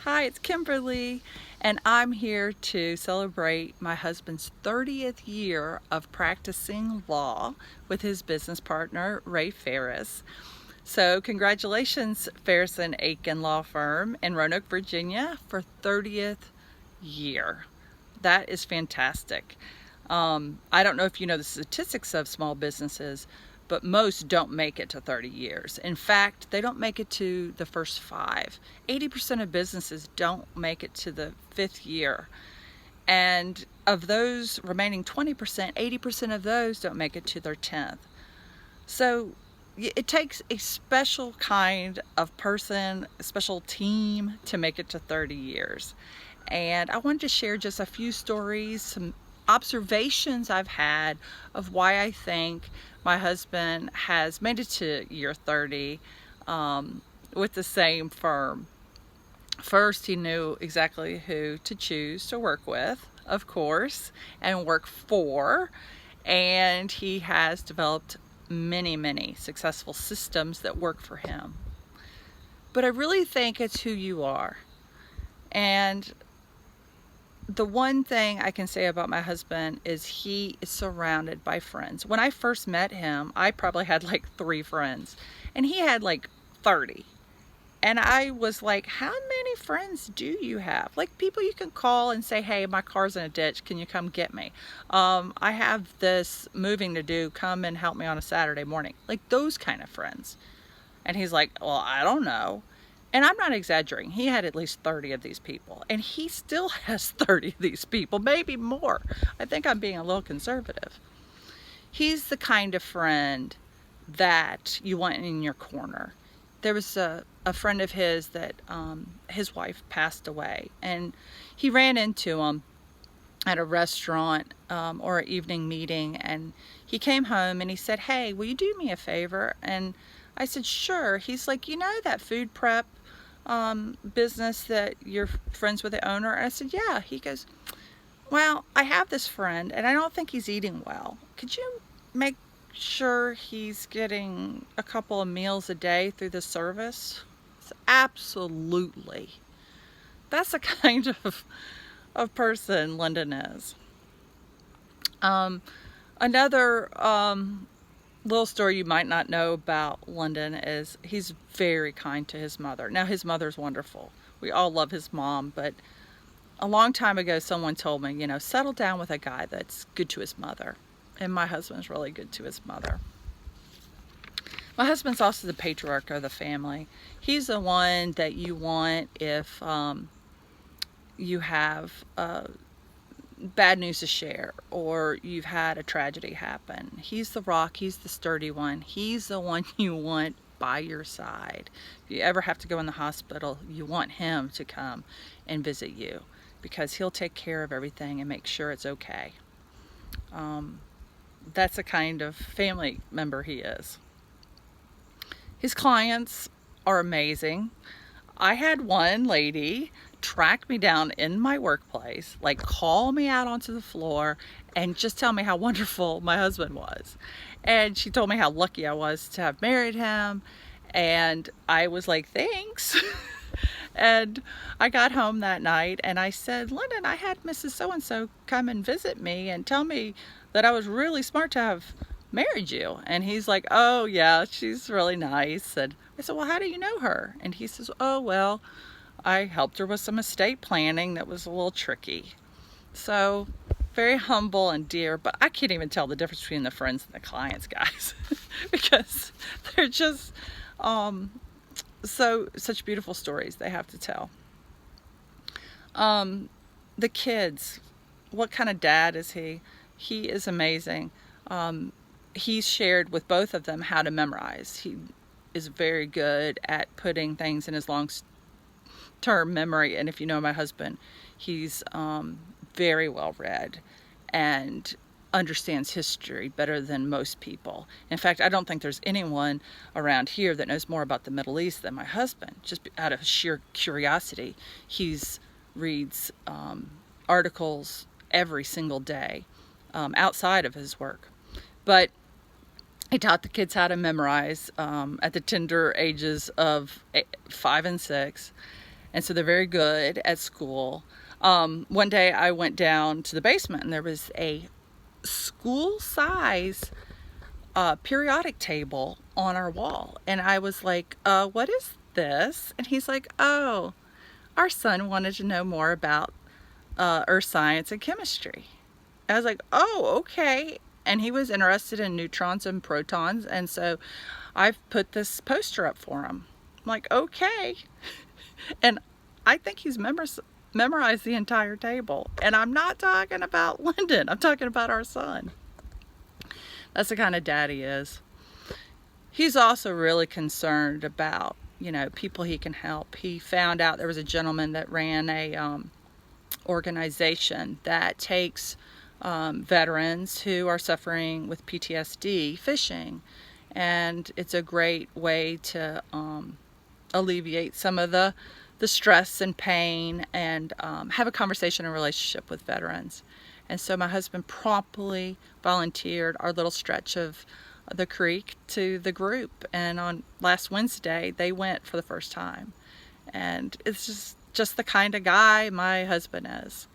Hi, it's Kimberly, and I'm here to celebrate my husband's 30th year of practicing law with his business partner, Ferris. So congratulations, Ferris and Eakin Law Firm in Roanoke, Virginia for 30th year. That is fantastic. I don't know if you know the statistics of small businesses, but most don't make it to 30 years. In fact, they don't make it to the first 5. 80% of businesses don't make it to the 5th year. And of those remaining 20%, 80% of those don't make it to their 10th. So it takes a special kind of person, a special team to make it to 30 years. And I wanted to share just a few stories, some observations I've had of why I think my husband has made it to year 30 with the same firm. First, he knew exactly who to choose to work with, of course, and work for, and he has developed many successful systems that work for him. But I really think it's who you are. And the one thing I can say about my husband is he is surrounded by friends. When I first met him, I probably had like 3 friends, and he had like 30. And I was like, how many friends do you have? Like people you can call and say, hey, my car's in a ditch, can you come get me? I have this moving to do, come and help me on a Saturday morning. Like those kind of friends. And he's like, well, I don't know. And I'm not exaggerating. He had at least 30 of these people. And he still has 30 of these people, maybe more. I think I'm being a little conservative. He's the kind of friend that you want in your corner. There was a friend of his that his wife passed away. And he ran into him at a restaurant or an evening meeting. And he came home and he said, hey, will you do me a favor? And I said, sure. He's like, you know that food prep business that you're friends with the owner? And I said, yeah. He goes, well, I have this friend and I don't think he's eating well. Could you make sure he's getting a couple of meals a day through the service? Absolutely. That's the kind of person Lyndon is. Another little story you might not know about London is he's very kind to his mother. Now his mother's wonderful. We all love his mom, but a long time ago someone told me, you know, settle down with a guy that's good to his mother. And my husband's really good to his mother. My husband's also the patriarch of the family. He's the one that you want if you have bad news to share or you've had a tragedy happen. He's the rock, he's the sturdy one. He's the one you want by your side. If you ever have to go in the hospital, you want him to come and visit you because he'll take care of everything and make sure it's okay. That's the kind of family member he is. His clients are amazing. I had one lady track me down in my workplace, like call me out onto the floor and just tell me how wonderful my husband was. And she told me how lucky I was to have married him. And I was like, thanks. And I got home that night and I said, Lyndon, I had Mrs. So-and-so come and visit me and tell me that I was really smart to have married you. And he's like, oh yeah, she's really nice. And I said, well, how do you know her? And he says, oh, well, I helped her with some estate planning that was a little tricky. So very humble and dear, but I can't even tell the difference between the friends and the clients, guys, because they're just such beautiful stories they have to tell. The kids, what kind of dad is he? He is amazing. He's shared with both of them how to memorize. He is very good at putting things in his long-term memory. And if you know my husband, he's very well read and understands history better than most people. In fact, I don't think there's anyone around here that knows more about the Middle East than my husband. Just out of sheer curiosity, he's reads articles every single day outside of his work. But he taught the kids how to memorize at the tender ages of 5 and 6. and so they're very good at school. One day I went down to the basement and there was a school size periodic table on our wall, and I was like, what is this? And he's like, oh, our son wanted to know more about earth science and chemistry. I was like, oh, okay. And he was interested in neutrons and protons, and so I've put this poster up for him. I'm like, okay. And I think he's memorized the entire table. And I'm not talking about Lyndon, I'm talking about our son. That's the kind of dad he is. He's also really concerned about, people he can help. He found out there was a gentleman that ran a organization that takes veterans who are suffering with PTSD fishing, and it's a great way to alleviate some of the stress and pain, and have a conversation and relationship with veterans. And so my husband promptly volunteered our little stretch of the creek to the group, and on last Wednesday they went for the first time. And it's just the kind of guy my husband is.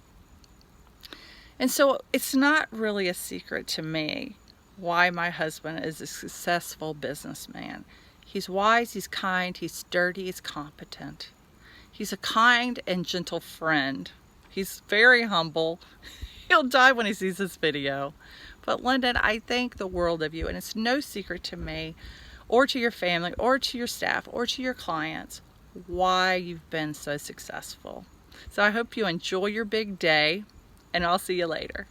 And so it's not really a secret to me why my husband is a successful businessman. He's wise, he's kind, he's sturdy, he's competent. He's a kind and gentle friend. He's very humble. He'll die when he sees this video. But Lyndon, I thank the world of you, and it's no secret to me or to your family or to your staff or to your clients why you've been so successful. So I hope you enjoy your big day, and I'll see you later.